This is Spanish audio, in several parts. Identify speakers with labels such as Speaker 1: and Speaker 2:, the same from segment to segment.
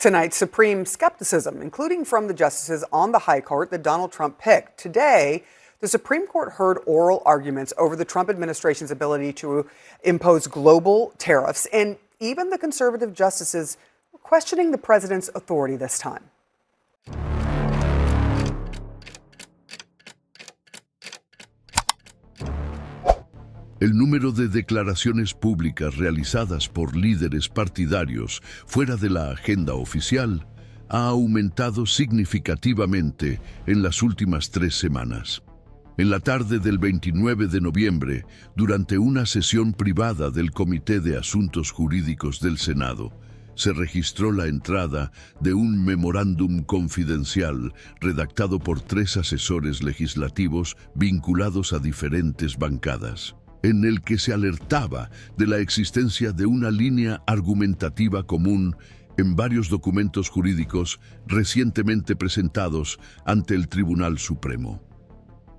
Speaker 1: Tonight, supreme skepticism, including from the justices on the high court that Donald Trump picked. Today, the Supreme Court heard oral arguments over the Trump administration's ability to impose global tariffs, and even the conservative justices were questioning the president's authority this time.
Speaker 2: El número de declaraciones públicas realizadas por líderes partidarios fuera de la agenda oficial ha aumentado significativamente en las últimas 3 semanas. En la tarde del 29 de noviembre, durante una sesión privada del Comité de Asuntos Jurídicos del Senado, se registró la entrada de un memorándum confidencial redactado por 3 asesores legislativos vinculados a diferentes bancadas, en el que se alertaba de la existencia de una línea argumentativa común en varios documentos jurídicos recientemente presentados ante el Tribunal Supremo.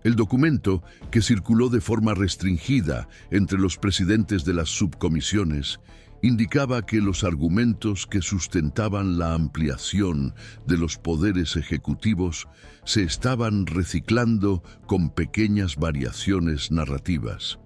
Speaker 2: El documento, que circuló de forma restringida entre los presidentes de las subcomisiones, indicaba que los argumentos que sustentaban la ampliación de los poderes ejecutivos se estaban reciclando con pequeñas variaciones narrativas,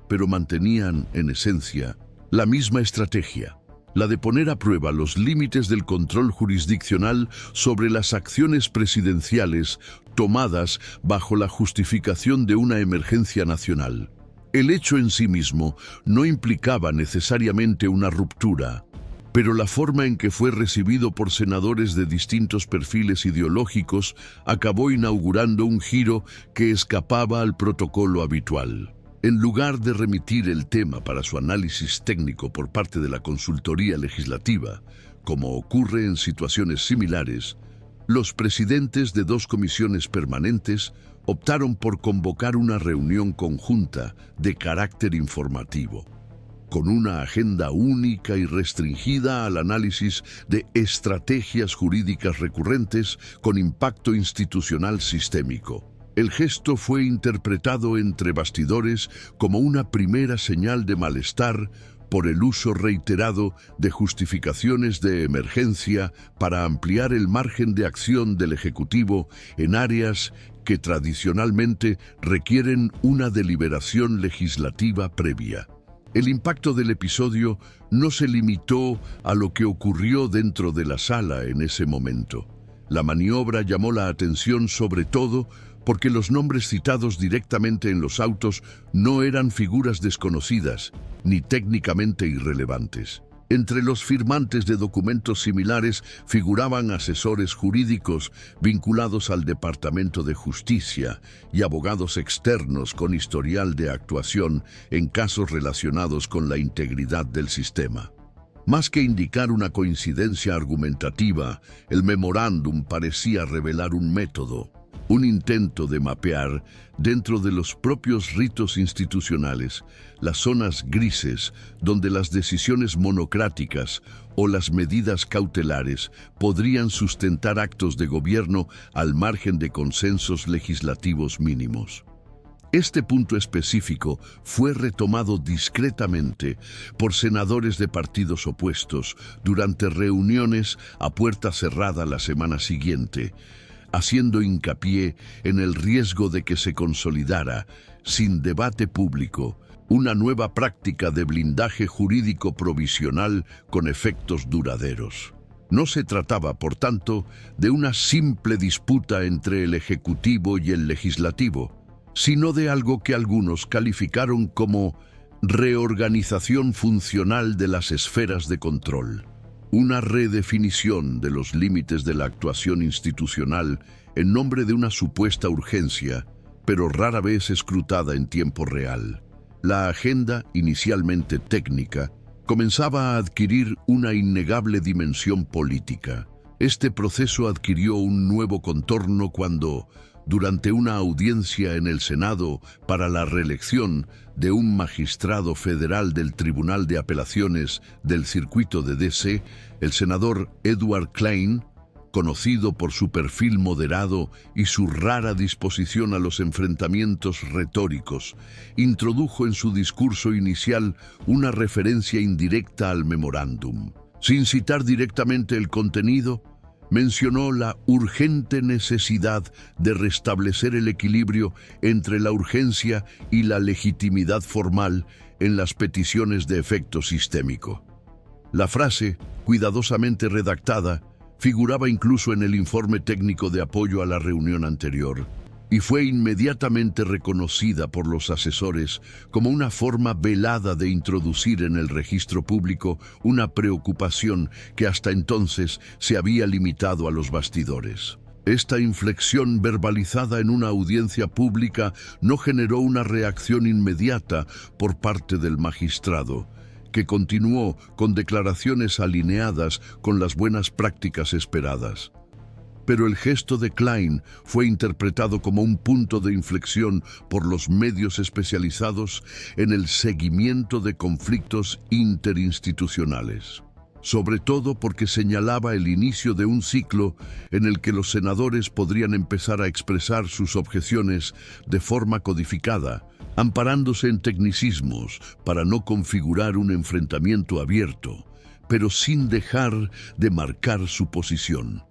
Speaker 2: pero mantenían, en esencia, la misma estrategia, la de poner a prueba los límites del control jurisdiccional sobre las acciones presidenciales tomadas bajo la justificación de una emergencia nacional. El hecho en sí mismo no implicaba necesariamente una ruptura, pero la forma en que fue recibido por senadores de distintos perfiles ideológicos acabó inaugurando un giro que escapaba al protocolo habitual. En lugar de remitir el tema para su análisis técnico por parte de la consultoría legislativa, como ocurre en situaciones similares, los presidentes de 2 comisiones permanentes optaron por convocar una reunión conjunta de carácter informativo, con una agenda única y restringida al análisis de estrategias jurídicas recurrentes con impacto institucional sistémico. El gesto fue interpretado entre bastidores como una primera señal de malestar por el uso reiterado de justificaciones de emergencia para ampliar el margen de acción del Ejecutivo en áreas que tradicionalmente requieren una deliberación legislativa previa. El impacto del episodio no se limitó a lo que ocurrió dentro de la sala en ese momento. La maniobra llamó la atención sobre todo porque los nombres citados directamente en los autos no eran figuras desconocidas ni técnicamente irrelevantes. Entre los firmantes de documentos similares figuraban asesores jurídicos vinculados al Departamento de Justicia y abogados externos con historial de actuación en casos relacionados con la integridad del sistema. Más que indicar una coincidencia argumentativa, el memorándum parecía revelar un método, un intento de mapear, dentro de los propios ritos institucionales, las zonas grises donde las decisiones monocráticas o las medidas cautelares podrían sustentar actos de gobierno al margen de consensos legislativos mínimos. Este punto específico fue retomado discretamente por senadores de partidos opuestos durante reuniones a puerta cerrada la semana siguiente, haciendo hincapié en el riesgo de que se consolidara, sin debate público, una nueva práctica de blindaje jurídico provisional con efectos duraderos. No se trataba, por tanto, de una simple disputa entre el Ejecutivo y el Legislativo, sino de algo que algunos calificaron como reorganización funcional de las esferas de control. Una redefinición de los límites de la actuación institucional en nombre de una supuesta urgencia, pero rara vez escrutada en tiempo real. La agenda, inicialmente técnica, comenzaba a adquirir una innegable dimensión política. Este proceso adquirió un nuevo contorno cuando, durante una audiencia en el Senado para la reelección de un magistrado federal del Tribunal de Apelaciones del Circuito de D.C., el senador Edward Klein, conocido por su perfil moderado y su rara disposición a los enfrentamientos retóricos, introdujo en su discurso inicial una referencia indirecta al memorándum. Sin citar directamente el contenido, mencionó la urgente necesidad de restablecer el equilibrio entre la urgencia y la legitimidad formal en las peticiones de efecto sistémico. La frase, cuidadosamente redactada, figuraba incluso en el informe técnico de apoyo a la reunión anterior y fue inmediatamente reconocida por los asesores como una forma velada de introducir en el registro público una preocupación que hasta entonces se había limitado a los bastidores. Esta inflexión verbalizada en una audiencia pública no generó una reacción inmediata por parte del magistrado, que continuó con declaraciones alineadas con las buenas prácticas esperadas. Pero el gesto de Klein fue interpretado como un punto de inflexión por los medios especializados en el seguimiento de conflictos interinstitucionales, sobre todo porque señalaba el inicio de un ciclo en el que los senadores podrían empezar a expresar sus objeciones de forma codificada, amparándose en tecnicismos para no configurar un enfrentamiento abierto, pero sin dejar de marcar su posición.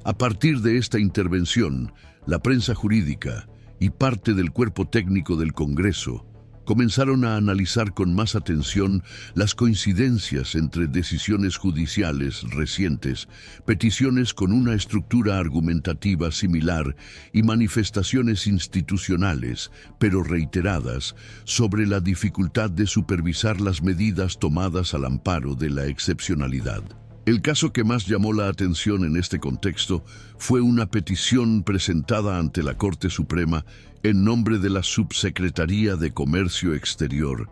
Speaker 2: A partir de esta intervención, la prensa jurídica y parte del cuerpo técnico del Congreso comenzaron a analizar con más atención las coincidencias entre decisiones judiciales recientes, peticiones con una estructura argumentativa similar y manifestaciones institucionales, pero reiteradas, sobre la dificultad de supervisar las medidas tomadas al amparo de la excepcionalidad. El caso que más llamó la atención en este contexto fue una petición presentada ante la Corte Suprema en nombre de la Subsecretaría de Comercio Exterior,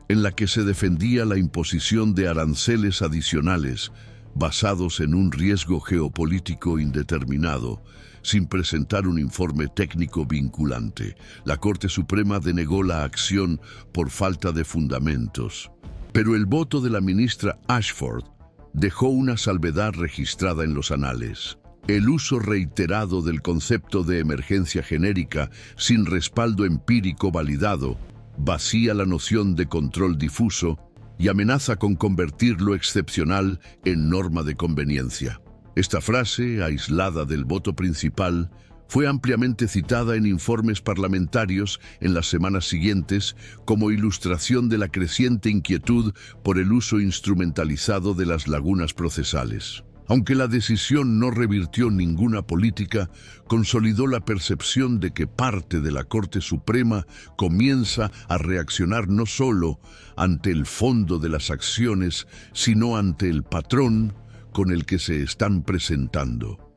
Speaker 2: en la que se defendía la imposición de aranceles adicionales basados en un riesgo geopolítico indeterminado, sin presentar un informe técnico vinculante. La Corte Suprema denegó la acción por falta de fundamentos, pero el voto de la ministra Ashford dejó una salvedad registrada en los anales. El uso reiterado del concepto de emergencia genérica sin respaldo empírico validado vacía la noción de control difuso y amenaza con convertir lo excepcional en norma de conveniencia. Esta frase, aislada del voto principal, fue ampliamente citada en informes parlamentarios en las semanas siguientes como ilustración de la creciente inquietud por el uso instrumentalizado de las lagunas procesales. Aunque la decisión no revirtió ninguna política, consolidó la percepción de que parte de la Corte Suprema comienza a reaccionar no solo ante el fondo de las acciones, sino ante el patrón con el que se están presentando.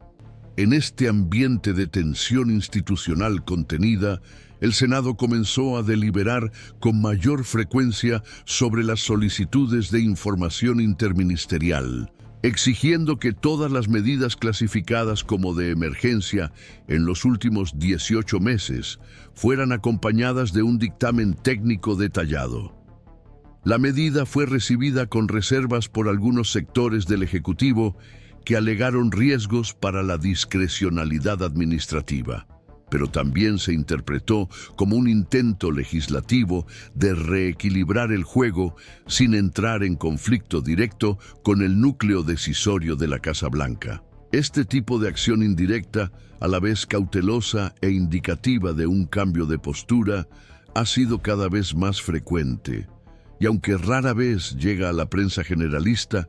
Speaker 2: En este ambiente de tensión institucional contenida, el Senado comenzó a deliberar con mayor frecuencia sobre las solicitudes de información interministerial, exigiendo que todas las medidas clasificadas como de emergencia en los últimos 18 meses fueran acompañadas de un dictamen técnico detallado. La medida fue recibida con reservas por algunos sectores del Ejecutivo que alegaron riesgos para la discrecionalidad administrativa, pero también se interpretó como un intento legislativo de reequilibrar el juego sin entrar en conflicto directo con el núcleo decisorio de la Casa Blanca. Este tipo de acción indirecta, a la vez cautelosa e indicativa de un cambio de postura, ha sido cada vez más frecuente, y aunque rara vez llega a la prensa generalista,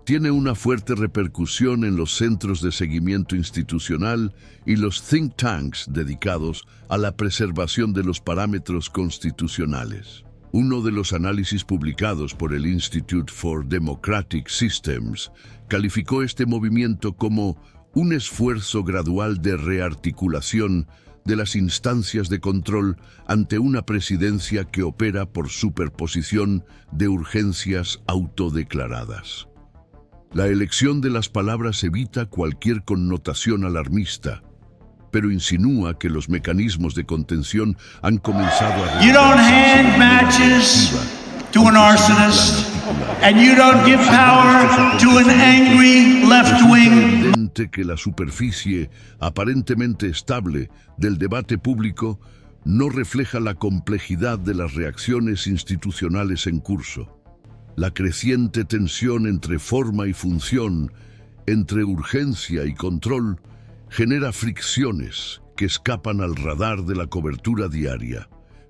Speaker 2: tiene una fuerte repercusión en los centros de seguimiento institucional y los think tanks dedicados a la preservación de los parámetros constitucionales. Uno de los análisis publicados por el Institute for Democratic Systems calificó este movimiento como un esfuerzo gradual de rearticulación de las instancias de control ante una presidencia que opera por superposición de urgencias autodeclaradas. La elección de las palabras evita cualquier connotación alarmista, pero insinúa que los mecanismos de contención han comenzado a...
Speaker 3: You don't hand matches to an arsonist, and you don't give power to an angry left wing.
Speaker 2: Evidente que la superficie aparentemente estable del debate público no refleja la complejidad de las reacciones institucionales en curso. La creciente tensión entre forma y función, entre urgencia y control, genera fricciones que escapan al radar de la cobertura diaria,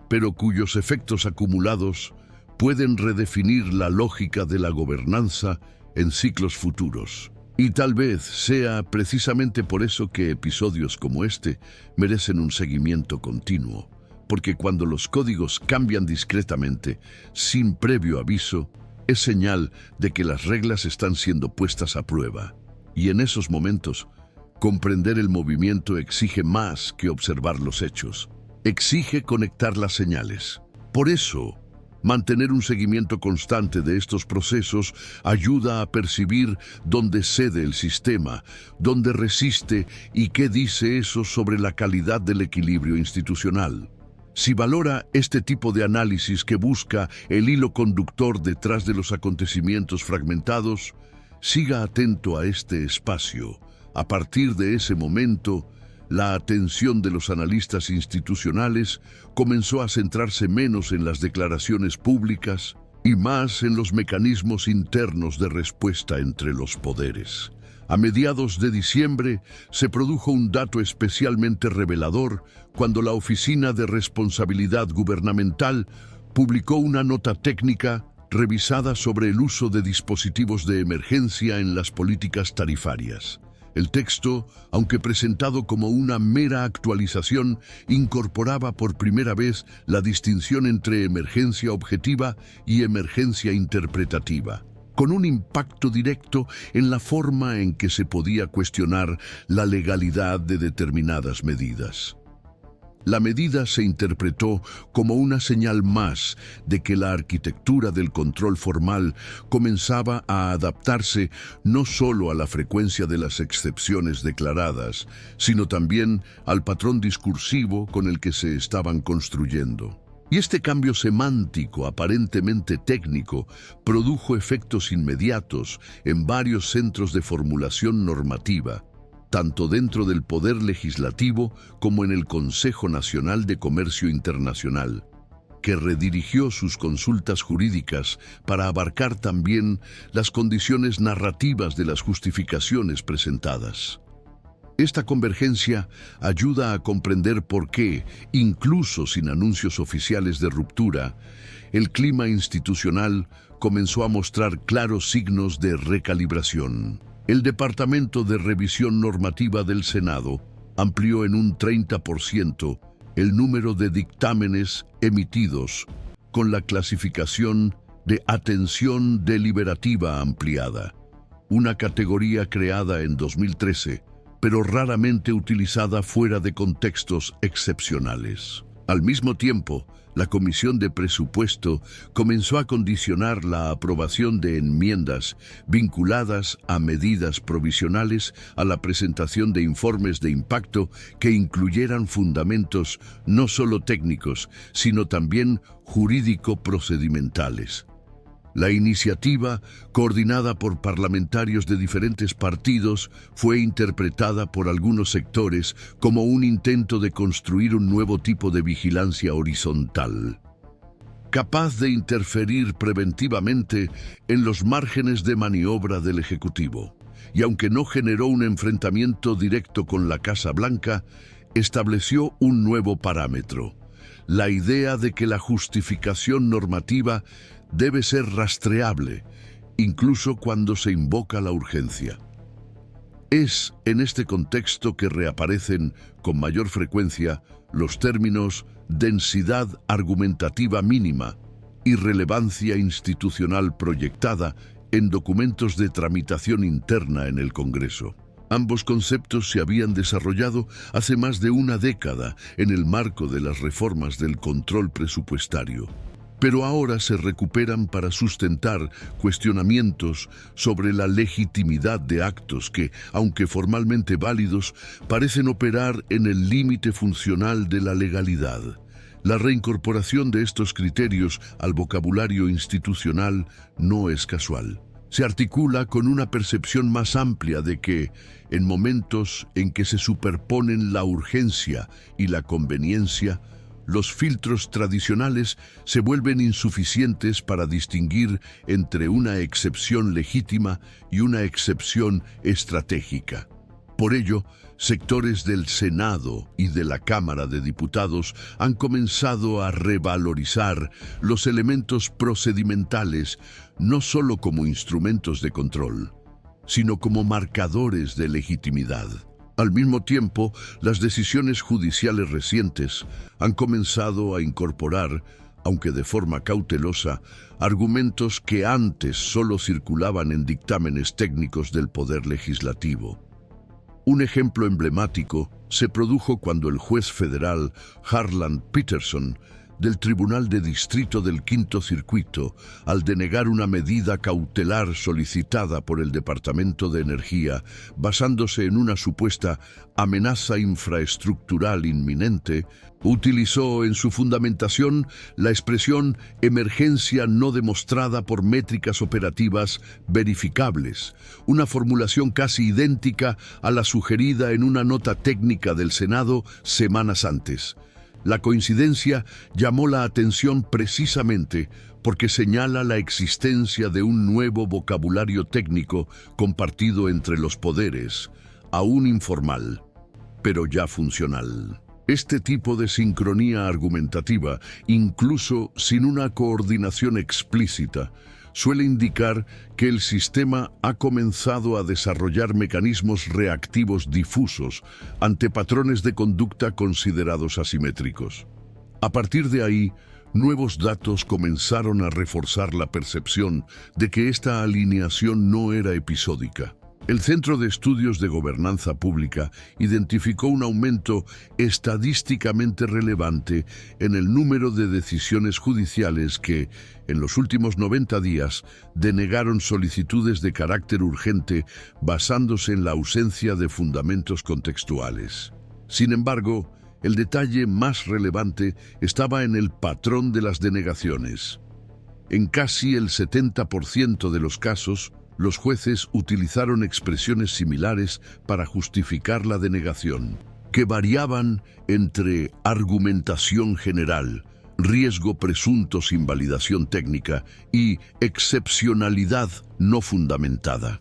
Speaker 2: pero cuyos efectos acumulados pueden redefinir la lógica de la gobernanza en ciclos futuros. Y tal vez sea precisamente por eso que episodios como este merecen un seguimiento continuo, porque cuando los códigos cambian discretamente, sin previo aviso, es señal de que las reglas están siendo puestas a prueba. Y en esos momentos, comprender el movimiento exige más que observar los hechos. Exige conectar las señales. Por eso, mantener un seguimiento constante de estos procesos ayuda a percibir dónde cede el sistema, dónde resiste y qué dice eso sobre la calidad del equilibrio institucional. Si valora este tipo de análisis que busca el hilo conductor detrás de los acontecimientos fragmentados, siga atento a este espacio. A partir de ese momento, la atención de los analistas institucionales comenzó a centrarse menos en las declaraciones públicas y más en los mecanismos internos de respuesta entre los poderes. A mediados de diciembre se produjo un dato especialmente revelador cuando la Oficina de Responsabilidad Gubernamental publicó una nota técnica revisada sobre el uso de dispositivos de emergencia en las políticas tarifarias. El texto, aunque presentado como una mera actualización, incorporaba por primera vez la distinción entre emergencia objetiva y emergencia interpretativa, con un impacto directo en la forma en que se podía cuestionar la legalidad de determinadas medidas. La medida se interpretó como una señal más de que la arquitectura del control formal comenzaba a adaptarse no solo a la frecuencia de las excepciones declaradas, sino también al patrón discursivo con el que se estaban construyendo. Y este cambio semántico, aparentemente técnico, produjo efectos inmediatos en varios centros de formulación normativa, tanto dentro del Poder Legislativo como en el Consejo Nacional de Comercio Internacional, que redirigió sus consultas jurídicas para abarcar también las condiciones narrativas de las justificaciones presentadas. Esta convergencia ayuda a comprender por qué, incluso sin anuncios oficiales de ruptura, el clima institucional comenzó a mostrar claros signos de recalibración. El Departamento de Revisión Normativa del Senado amplió en un 30% el número de dictámenes emitidos con la clasificación de atención deliberativa ampliada, una categoría creada en 2013, pero raramente utilizada fuera de contextos excepcionales. Al mismo tiempo, la Comisión de Presupuesto comenzó a condicionar la aprobación de enmiendas vinculadas a medidas provisionales a la presentación de informes de impacto que incluyeran fundamentos no solo técnicos, sino también jurídico-procedimentales. La iniciativa, coordinada por parlamentarios de diferentes partidos, fue interpretada por algunos sectores como un intento de construir un nuevo tipo de vigilancia horizontal, capaz de interferir preventivamente en los márgenes de maniobra del Ejecutivo. Y aunque no generó un enfrentamiento directo con la Casa Blanca, estableció un nuevo parámetro: la idea de que la justificación normativa debe ser rastreable, incluso cuando se invoca la urgencia. Es en este contexto que reaparecen con mayor frecuencia los términos densidad argumentativa mínima y relevancia institucional proyectada en documentos de tramitación interna en el Congreso. Ambos conceptos se habían desarrollado hace más de una década en el marco de las reformas del control presupuestario, pero ahora se recuperan para sustentar cuestionamientos sobre la legitimidad de actos que, aunque formalmente válidos, parecen operar en el límite funcional de la legalidad. La reincorporación de estos criterios al vocabulario institucional no es casual. Se articula con una percepción más amplia de que, en momentos en que se superponen la urgencia y la conveniencia, los filtros tradicionales se vuelven insuficientes para distinguir entre una excepción legítima y una excepción estratégica. Por ello, sectores del Senado y de la Cámara de Diputados han comenzado a revalorizar los elementos procedimentales no solo como instrumentos de control, sino como marcadores de legitimidad. Al mismo tiempo, las decisiones judiciales recientes han comenzado a incorporar, aunque de forma cautelosa, argumentos que antes solo circulaban en dictámenes técnicos del Poder Legislativo. Un ejemplo emblemático se produjo cuando el juez federal Harlan Peterson, del Tribunal de Distrito del Quinto Circuito, al denegar una medida cautelar solicitada por el Departamento de Energía, basándose en una supuesta amenaza infraestructural inminente, utilizó en su fundamentación la expresión emergencia no demostrada por métricas operativas verificables, una formulación casi idéntica a la sugerida en una nota técnica del Senado semanas antes. La coincidencia llamó la atención precisamente porque señala la existencia de un nuevo vocabulario técnico compartido entre los poderes, aún informal, pero ya funcional. Este tipo de sincronía argumentativa, incluso sin una coordinación explícita, suele indicar que el sistema ha comenzado a desarrollar mecanismos reactivos difusos ante patrones de conducta considerados asimétricos. A partir de ahí, nuevos datos comenzaron a reforzar la percepción de que esta alineación no era episódica. El Centro de Estudios de Gobernanza Pública identificó un aumento estadísticamente relevante en el número de decisiones judiciales que, en los últimos 90 días, denegaron solicitudes de carácter urgente basándose en la ausencia de fundamentos contextuales. Sin embargo, el detalle más relevante estaba en el patrón de las denegaciones. En casi el 70% de los casos, los jueces utilizaron expresiones similares para justificar la denegación, que variaban entre argumentación general, riesgo presunto sin validación técnica y excepcionalidad no fundamentada.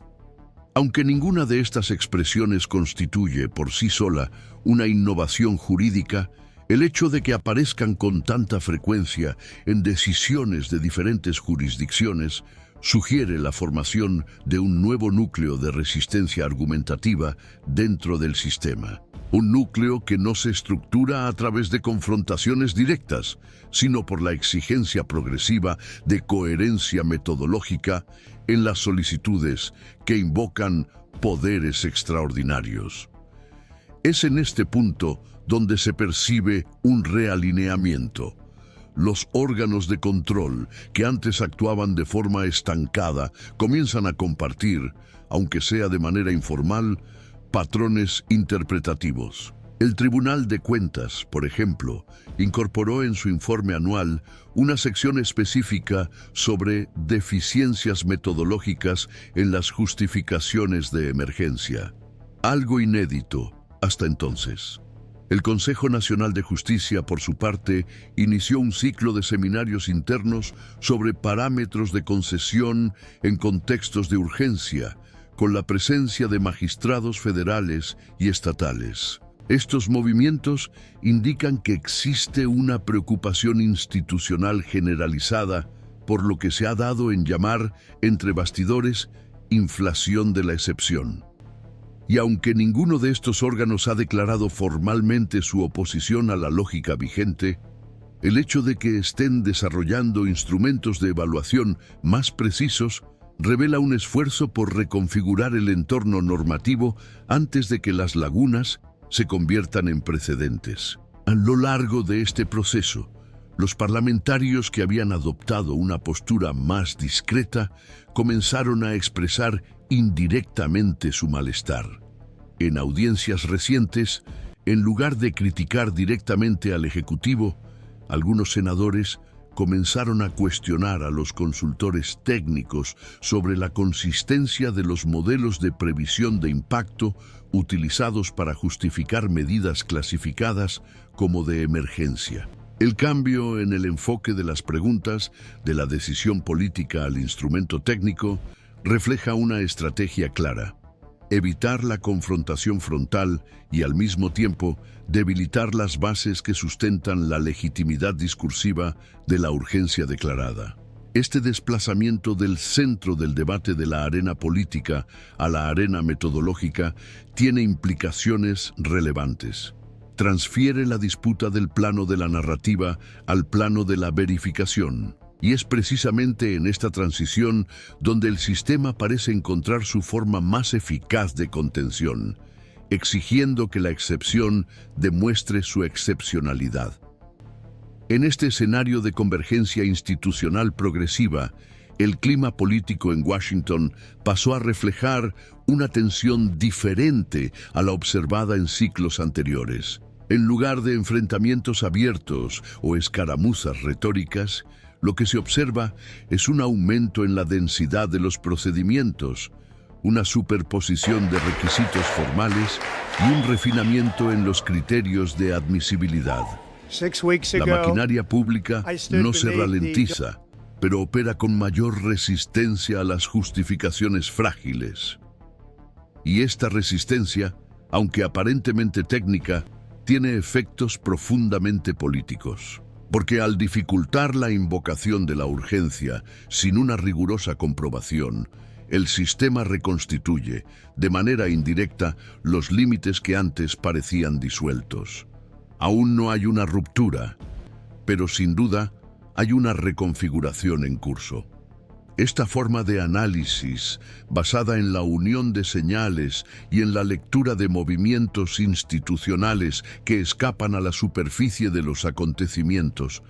Speaker 2: Aunque ninguna de estas expresiones constituye por sí sola una innovación jurídica, el hecho de que aparezcan con tanta frecuencia en decisiones de diferentes jurisdicciones sugiere la formación de un nuevo núcleo de resistencia argumentativa dentro del sistema. Un núcleo que no se estructura a través de confrontaciones directas, sino por la exigencia progresiva de coherencia metodológica en las solicitudes que invocan poderes extraordinarios. Es en este punto donde se percibe un realineamiento. Los órganos de control, que antes actuaban de forma estancada, comienzan a compartir, aunque sea de manera informal, patrones interpretativos. El Tribunal de Cuentas, por ejemplo, incorporó en su informe anual una sección específica sobre deficiencias metodológicas en las justificaciones de emergencia. Algo inédito hasta entonces. El Consejo Nacional de Justicia, por su parte, inició un ciclo de seminarios internos sobre parámetros de concesión en contextos de urgencia, con la presencia de magistrados federales y estatales. Estos movimientos indican que existe una preocupación institucional generalizada por lo que se ha dado en llamar, entre bastidores, inflación de la excepción. Y aunque ninguno de estos órganos ha declarado formalmente su oposición a la lógica vigente, el hecho de que estén desarrollando instrumentos de evaluación más precisos revela un esfuerzo por reconfigurar el entorno normativo antes de que las lagunas se conviertan en precedentes. A lo largo de este proceso, los parlamentarios que habían adoptado una postura más discreta comenzaron a expresar indirectamente su malestar. En audiencias recientes, en lugar de criticar directamente al Ejecutivo, algunos senadores comenzaron a cuestionar a los consultores técnicos sobre la consistencia de los modelos de previsión de impacto utilizados para justificar medidas clasificadas como de emergencia. El cambio en el enfoque de las preguntas, de la decisión política al instrumento técnico, refleja una estrategia clara: evitar la confrontación frontal y, al mismo tiempo, debilitar las bases que sustentan la legitimidad discursiva de la urgencia declarada. Este desplazamiento del centro del debate de la arena política a la arena metodológica tiene implicaciones relevantes. Transfiere la disputa del plano de la narrativa al plano de la verificación. Y es precisamente en esta transición donde el sistema parece encontrar su forma más eficaz de contención, exigiendo que la excepción demuestre su excepcionalidad. En este escenario de convergencia institucional progresiva, el clima político en Washington pasó a reflejar una tensión diferente a la observada en ciclos anteriores. En lugar de enfrentamientos abiertos o escaramuzas retóricas, lo que se observa es un aumento en la densidad de los procedimientos, una superposición de requisitos formales y un refinamiento en los criterios de admisibilidad. La maquinaria pública no se ralentiza, pero opera con mayor resistencia a las justificaciones frágiles. Y esta resistencia, aunque aparentemente técnica, tiene efectos profundamente políticos. Porque al dificultar la invocación de la urgencia sin una rigurosa comprobación, el sistema reconstituye, de manera indirecta, los límites que antes parecían disueltos. Aún no hay una ruptura, pero sin duda hay una reconfiguración en curso. Esta forma de análisis, basada en la unión de señales y en la lectura de movimientos institucionales que escapan a la superficie de los acontecimientos,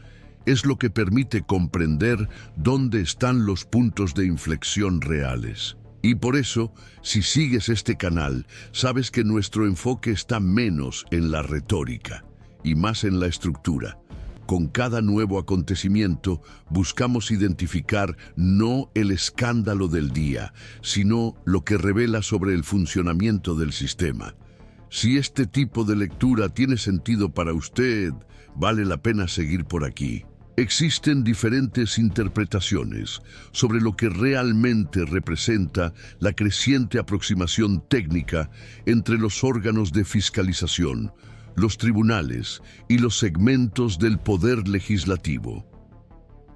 Speaker 2: es lo que permite comprender dónde están los puntos de inflexión reales. Y por eso, si sigues este canal, sabes que nuestro enfoque está menos en la retórica y más en la estructura. Con cada nuevo acontecimiento buscamos identificar no el escándalo del día, sino lo que revela sobre el funcionamiento del sistema. Si este tipo de lectura tiene sentido para usted, vale la pena seguir por aquí. Existen diferentes interpretaciones sobre lo que realmente representa la creciente aproximación técnica entre los órganos de fiscalización, los tribunales y los segmentos del poder legislativo.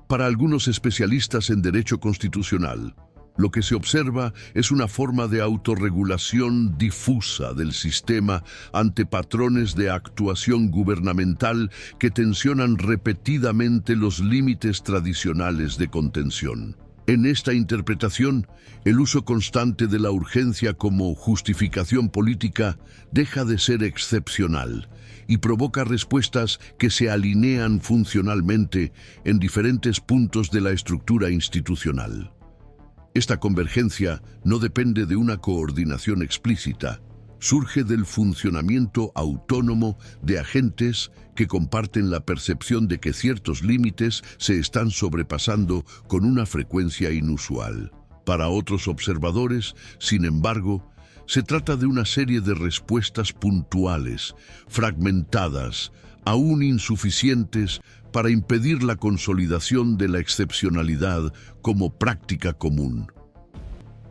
Speaker 2: Para algunos especialistas en derecho constitucional, lo que se observa es una forma de autorregulación difusa del sistema ante patrones de actuación gubernamental que tensionan repetidamente los límites tradicionales de contención. En esta interpretación, el uso constante de la urgencia como justificación política deja de ser excepcional y provoca respuestas que se alinean funcionalmente en diferentes puntos de la estructura institucional. Esta convergencia no depende de una coordinación explícita, surge del funcionamiento autónomo de agentes que comparten la percepción de que ciertos límites se están sobrepasando con una frecuencia inusual. Para otros observadores, sin embargo, se trata de una serie de respuestas puntuales, fragmentadas, aún insuficientes para impedir la consolidación de la excepcionalidad como práctica común.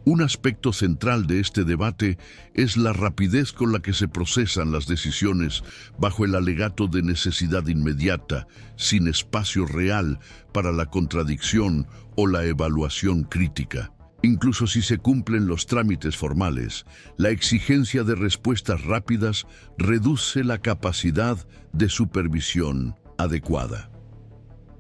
Speaker 2: Un aspecto central de este debate es la rapidez con la que se procesan las decisiones bajo el alegato de necesidad inmediata, sin espacio real para la contradicción o la evaluación crítica. Incluso si se cumplen los trámites formales, la exigencia de respuestas rápidas reduce la capacidad de supervisión adecuada.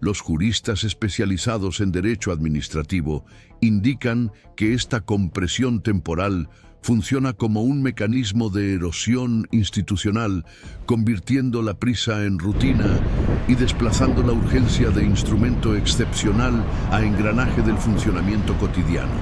Speaker 2: Los juristas especializados en derecho administrativo indican que esta compresión temporal funciona como un mecanismo de erosión institucional, convirtiendo la prisa en rutina y desplazando la urgencia de instrumento excepcional a engranaje del funcionamiento cotidiano.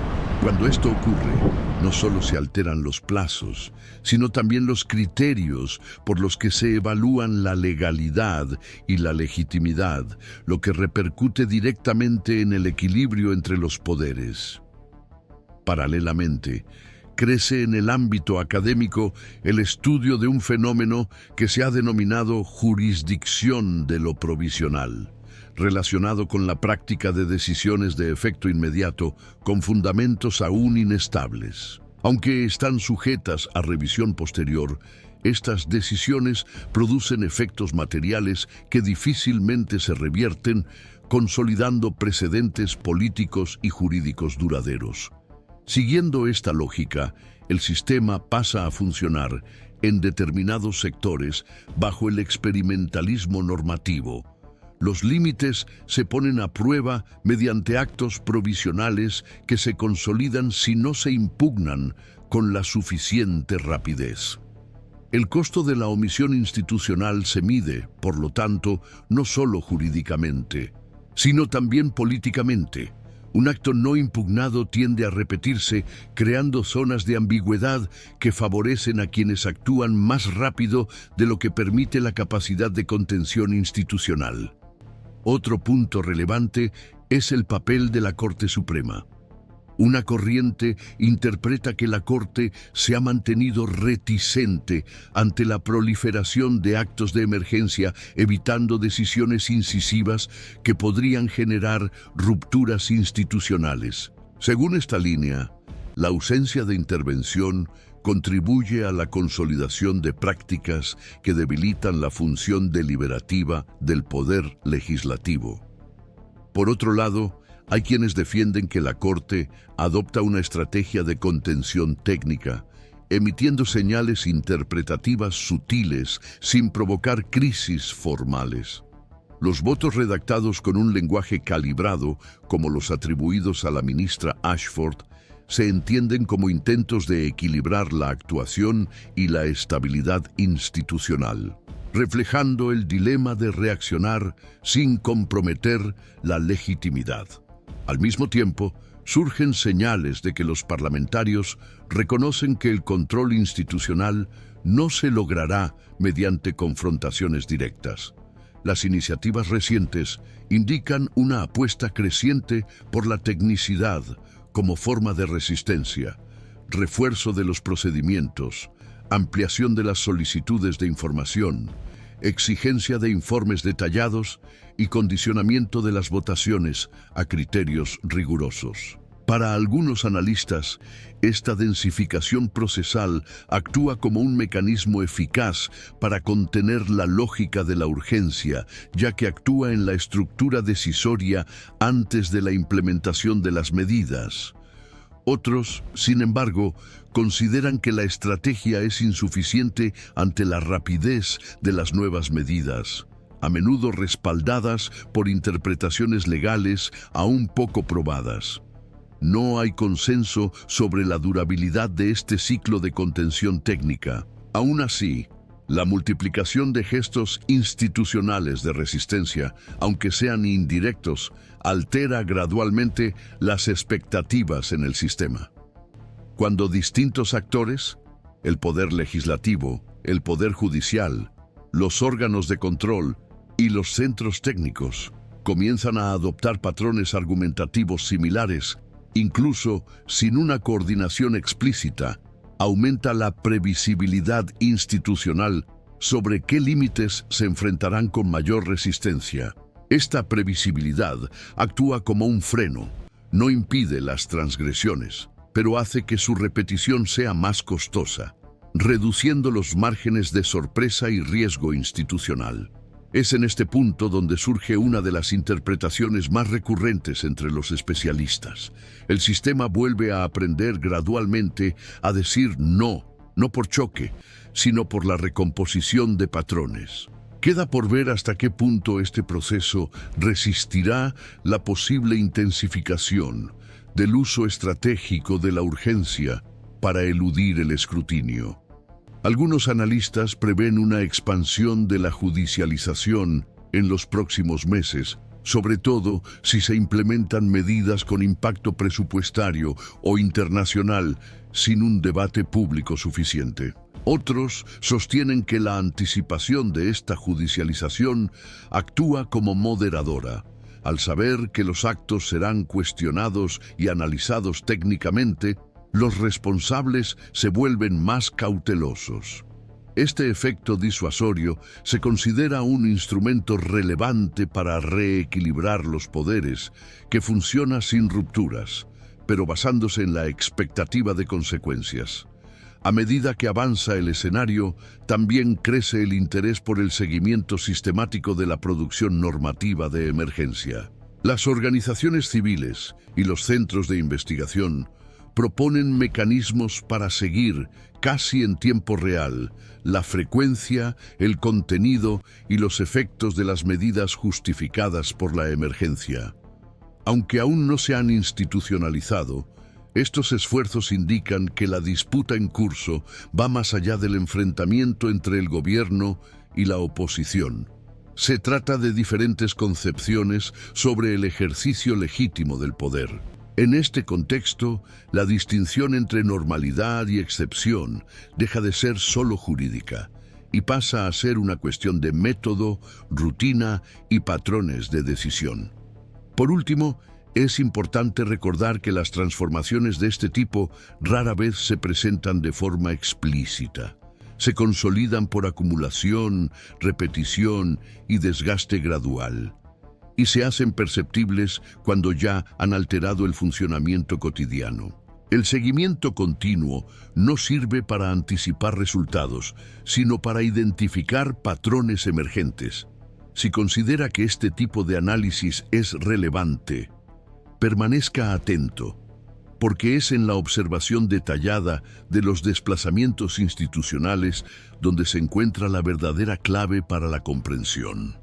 Speaker 2: Cuando esto ocurre, no solo se alteran los plazos, sino también los criterios por los que se evalúan la legalidad y la legitimidad, lo que repercute directamente en el equilibrio entre los poderes. Paralelamente, crece en el ámbito académico el estudio de un fenómeno que se ha denominado jurisdicción de lo provisional, relacionado con la práctica de decisiones de efecto inmediato con fundamentos aún inestables. Aunque están sujetas a revisión posterior, estas decisiones producen efectos materiales que difícilmente se revierten, consolidando precedentes políticos y jurídicos duraderos. Siguiendo esta lógica, el sistema pasa a funcionar en determinados sectores bajo el experimentalismo normativo. Los límites se ponen a prueba mediante actos provisionales que se consolidan si no se impugnan con la suficiente rapidez. El costo de la omisión institucional se mide, por lo tanto, no solo jurídicamente, sino también políticamente. Un acto no impugnado tiende a repetirse, creando zonas de ambigüedad que favorecen a quienes actúan más rápido de lo que permite la capacidad de contención institucional. Otro punto relevante es el papel de la Corte Suprema. Una corriente interpreta que la Corte se ha mantenido reticente ante la proliferación de actos de emergencia, evitando decisiones incisivas que podrían generar rupturas institucionales. Según esta línea, la ausencia de intervención contribuye a la consolidación de prácticas que debilitan la función deliberativa del poder legislativo. Por otro lado, hay quienes defienden que la Corte adopta una estrategia de contención técnica, emitiendo señales interpretativas sutiles sin provocar crisis formales. Los votos redactados con un lenguaje calibrado, como los atribuidos a la ministra Ashford, se entienden como intentos de equilibrar la actuación y la estabilidad institucional, reflejando el dilema de reaccionar sin comprometer la legitimidad. Al mismo tiempo, surgen señales de que los parlamentarios reconocen que el control institucional no se logrará mediante confrontaciones directas. Las iniciativas recientes indican una apuesta creciente por la tecnicidad como forma de resistencia, refuerzo de los procedimientos, ampliación de las solicitudes de información, exigencia de informes detallados y condicionamiento de las votaciones a criterios rigurosos. Para algunos analistas, esta densificación procesal actúa como un mecanismo eficaz para contener la lógica de la urgencia, ya que actúa en la estructura decisoria antes de la implementación de las medidas. Otros, sin embargo, consideran que la estrategia es insuficiente ante la rapidez de las nuevas medidas, a menudo respaldadas por interpretaciones legales aún poco probadas. No hay consenso sobre la durabilidad de este ciclo de contención técnica. Aún así, la multiplicación de gestos institucionales de resistencia, aunque sean indirectos, altera gradualmente las expectativas en el sistema. Cuando distintos actores, el poder legislativo, el poder judicial, los órganos de control y los centros técnicos, comienzan a adoptar patrones argumentativos similares, incluso sin una coordinación explícita, aumenta la previsibilidad institucional sobre qué límites se enfrentarán con mayor resistencia. Esta previsibilidad actúa como un freno, no impide las transgresiones, pero hace que su repetición sea más costosa, reduciendo los márgenes de sorpresa y riesgo institucional. Es en este punto donde surge una de las interpretaciones más recurrentes entre los especialistas. El sistema vuelve a aprender gradualmente a decir no por choque, sino por la recomposición de patrones. Queda por ver hasta qué punto este proceso resistirá la posible intensificación del uso estratégico de la urgencia para eludir el escrutinio. Algunos analistas prevén una expansión de la judicialización en los próximos meses, sobre todo si se implementan medidas con impacto presupuestario o internacional sin un debate público suficiente. Otros sostienen que la anticipación de esta judicialización actúa como moderadora, al saber que los actos serán cuestionados y analizados técnicamente, los responsables se vuelven más cautelosos. Este efecto disuasorio se considera un instrumento relevante para reequilibrar los poderes, que funciona sin rupturas, pero basándose en la expectativa de consecuencias. A medida que avanza el escenario, también crece el interés por el seguimiento sistemático de la producción normativa de emergencia. Las organizaciones civiles y los centros de investigación proponen mecanismos para seguir, casi en tiempo real, la frecuencia, el contenido y los efectos de las medidas justificadas por la emergencia. Aunque aún no se han institucionalizado, estos esfuerzos indican que la disputa en curso va más allá del enfrentamiento entre el gobierno y la oposición. Se trata de diferentes concepciones sobre el ejercicio legítimo del poder. En este contexto, la distinción entre normalidad y excepción deja de ser solo jurídica y pasa a ser una cuestión de método, rutina y patrones de decisión. Por último, es importante recordar que las transformaciones de este tipo rara vez se presentan de forma explícita. Se consolidan por acumulación, repetición y desgaste gradual, y se hacen perceptibles cuando ya han alterado el funcionamiento cotidiano. El seguimiento continuo no sirve para anticipar resultados, sino para identificar patrones emergentes. Si considera que este tipo de análisis es relevante, permanezca atento, porque es en la observación detallada de los desplazamientos institucionales donde se encuentra la verdadera clave para la comprensión.